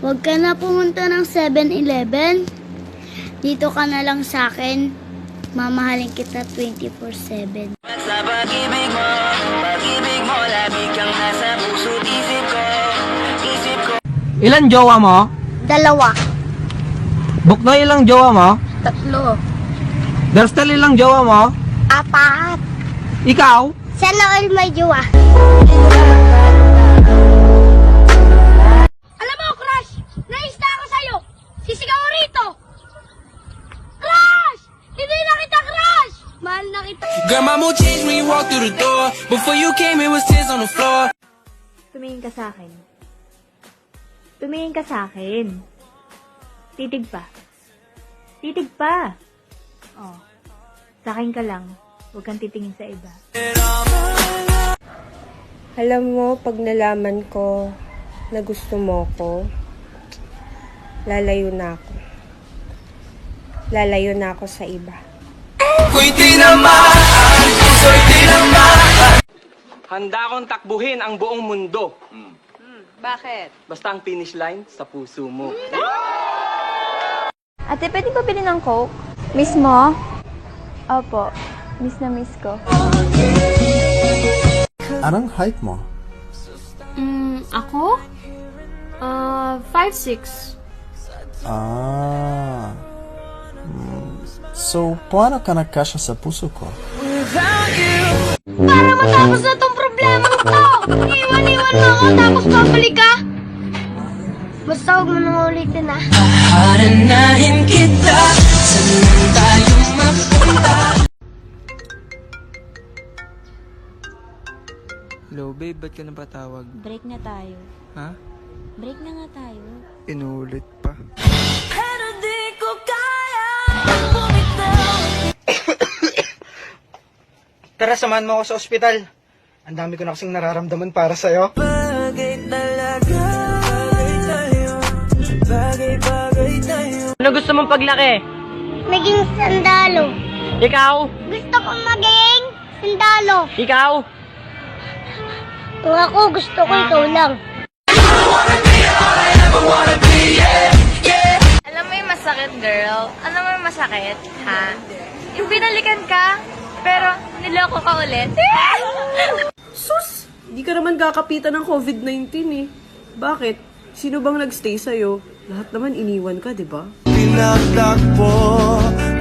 Huwag ka na pumunta ng 7-Eleven. Dito ka na lang sa akin. Mamahalin kita 24/7. Sa pag-ibig mo, lagi kang nasa puso't isip ko. Ilan jowa mo? 2. Buknoy, ilang jowa mo? 3. Darstel, ilang jowa mo? 4. Ikaw? Sana all may jowa. Alam mo, Crush! Naista ako sa'yo! Sisigaw mo rito! Crush! Hindi na kita, Crush! Mahal na kita. Girl, my mood changed when you walked through the door. Before you came, it was tears on the floor. Tumingin ka sa akin. Tumingin ka sa akin. Titig pa. Titig pa. Oh. Sa akin ka lang. Huwag kang titingin sa iba. Alam mo, pag nalaman ko na gusto mo ko, lalayo na ako. Lalayo na ako sa iba. Ko'y tinamaan, puso'y tinamaan. Handa akong takbuhin ang buong mundo. Bakit? Basta ang finish line sa puso mo. Ate, pwede ba bilhin ng Coke? Miss mo? Opo. Miss na miss ko. Anong height mo? Ako? 5'6". Ah. So, paano ka nagkasya sa puso ko? Para matapos na tong problema ko! Iwan-iwan mo ako tapos babalik ka! Basta huwag mo nang ulitin ah. Haranahin kita, saan tayo mapunta? Hello, babe. Ba't ka napatawag? Break na tayo. Ha? Break na nga tayo. Inulit pa. Pero di ko kaya bumitaw. Tara, samahan mo ako sa ospital. Ang dami ko na kasing nararamdaman para sa'yo. Bagay talaga, bagay tayo. Ano gusto mong paglaki? Maging sandalo. Ikaw? Gusto kong maging sandalo. Ikaw? Kung ako, gusto ko ikaw lang. Alam mo yung masakit, girl? Alam mo yung masakit, ha? Yung binalikan ka, pero niloko ka ulit. Sus! Di ka naman kakapitan ng COVID-19 eh. Bakit? Sino bang nagstay sa'yo? Lahat naman iniwan ka, di ba? Tinatakbo,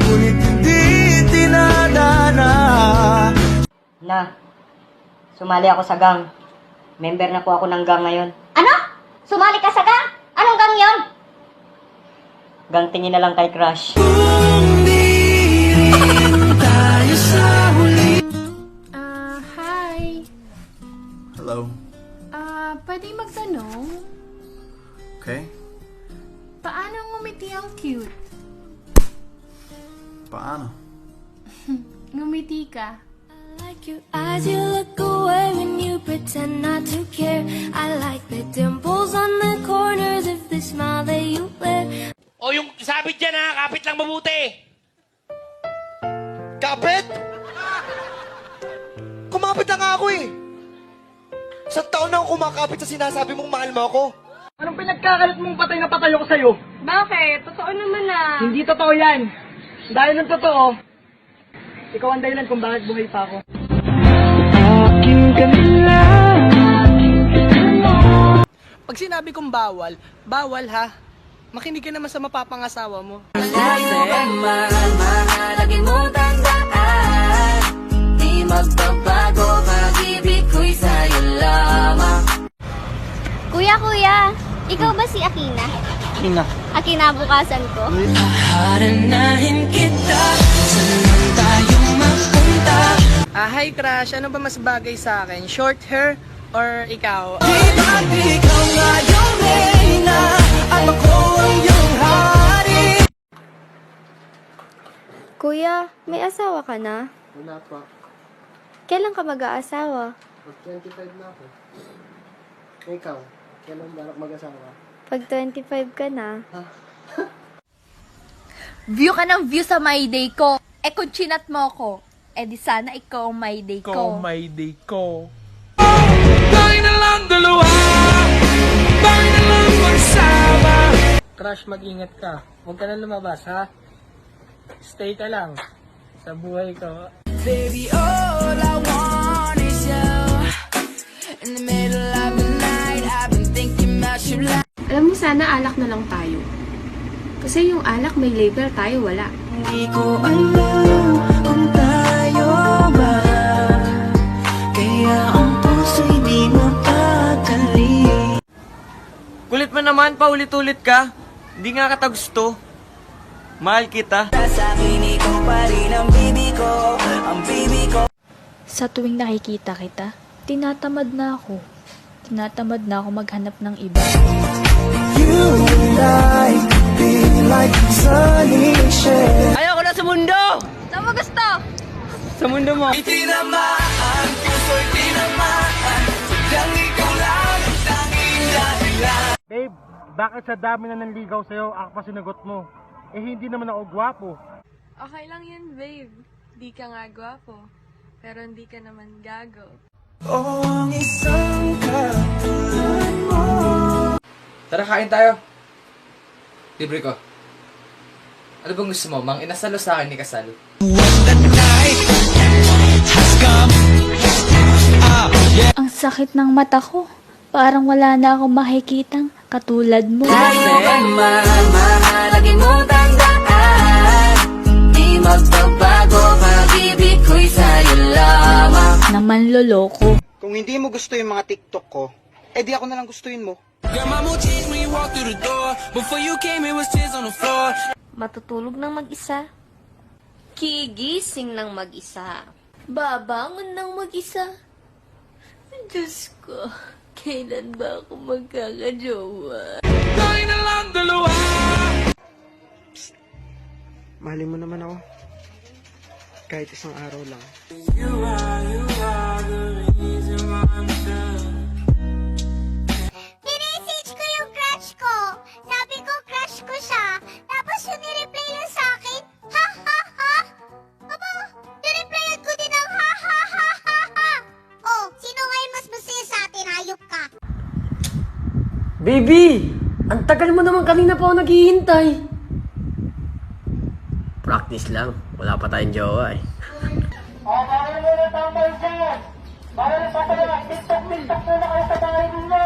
ngunit hindi tinadana. Na, sumali ako sa gang. Member na po ako ng gang ngayon. Ano? Sumali ka sa gang? Anong gang yon? Gang tingin na lang kay Crush. Hi. Hello. Pwede magtanong? Okay. Paano ngumiti ang cute? Paano? Ngumiti ka. Like your eyes, you look away when you pretend not to care. I like the dimples on the corners of the smile that you wear. O yung sabit dyan ha, kapit lang mabuti. Kapit? Kumapit na nga ako eh. Sa taon na ako kumakapit sa sinasabi mong mahal mo ako. Anong pinagkakalat mong patay na patay ako sa'yo? Bakit? Totoo naman ah. Hindi totoo yan. Dahil ng totoo, ikaw ang dahilan kung bakit buhay pa ako. Pag sinabi kong bawal, bawal ha. Makinig ka naman sa mapapangasawa mo. Lagi mo tandaan, di magbabago, pag-ibig ko'y sa'yo lamang. Kuya, ikaw ba si Akina? Ina. Akina bukasan ko. Haranahin kita, saan tayo mapunta? Hi Crush, ano ba mas bagay sa akin? Short hair or ikaw? Di ba't ikaw nga yung reyna, at ako ang iyong hari? Kuya, may asawa ka na? Wala pa. Kailan ka mag-aasawa? Pag 25 na ako. Ikaw, kailan balak mag-asawa? Pag 25 ka na. View ka ng view sa my day ko. Eh kung chinat mo ko, eh di sana ikaw ang my day ko. my day ko. Tayo na lang dalawa, tayo na lang magsama. mag-rush, mag-ingat ka. Huwag ka na lumabas, ha? Stay ka lang sa buhay ko. Baby, all I want is you. In the middle of the night, I've been thinking about you like. Alam mo, sana alak na lang tayo. Kasi yung alak may label, tayo wala. Hindi ko alam kung tayo ba. Kaya ang puso'y di mapakali. Kulit mo naman, paulit-ulit ka. Hindi nga kita gusto. Mahal kita. Sa akin ikaw pa rin ang baby ko. Ang baby ko. Sa tuwing nakikita kita, tinatamad na ako. Tinatamad na ako maghanap ng iba. You and I be like sunny shade. Ayoko na sa mundo! Saan mo gusto? Sa mundo mo. Itinamaan, puso'y tinamaan. Sadyang ikaw lang ang tanging dahilan. Babe, bakit sa dami na nanligaw sa'yo, ako pa sinagot mo? Eh, hindi naman ako gwapo. Okay lang yun, babe. Di ka nga gwapo. Pero hindi ka naman gago. Oh, ang isang katulad mo. Tara, kain tayo. Libre ko. Ano bang gusto mo? Mang inasal o sa akin ni Kasal? Ang sakit ng mata ko. Parang wala na akong makikitang katulad mo. Lagi mo tandaan. Di magbabago, pag-ibig ko'y sa'yo lamang. Naman loloko. Kung hindi mo gusto yung mga TikTok ko, eh di ako na lang gustuin mo. Matutulog ng mag-isa. Kigising ng mag-isa. Babangon ng mag-isa. Diyos ko, kailan ba ako magkakajowa? Mahalin mo naman ako. Kahit isang araw lang. Minessage ko yung crush ko. Sabi ko crush ko siya. Tapos yung nireply lang sa akin, ha ha ha. Aba, nireplyan ko din ang ha ha ha ha ha. Oh, sino ngayon mas masaya sa atin? Hayop ka. Baby! Ang tagal mo naman, kanina pa ako naghihintay. Practice lang. Wala pa tayong jowa eh. Para na tambay dyan! Para na TikTok na kayo sa bahay ninyo!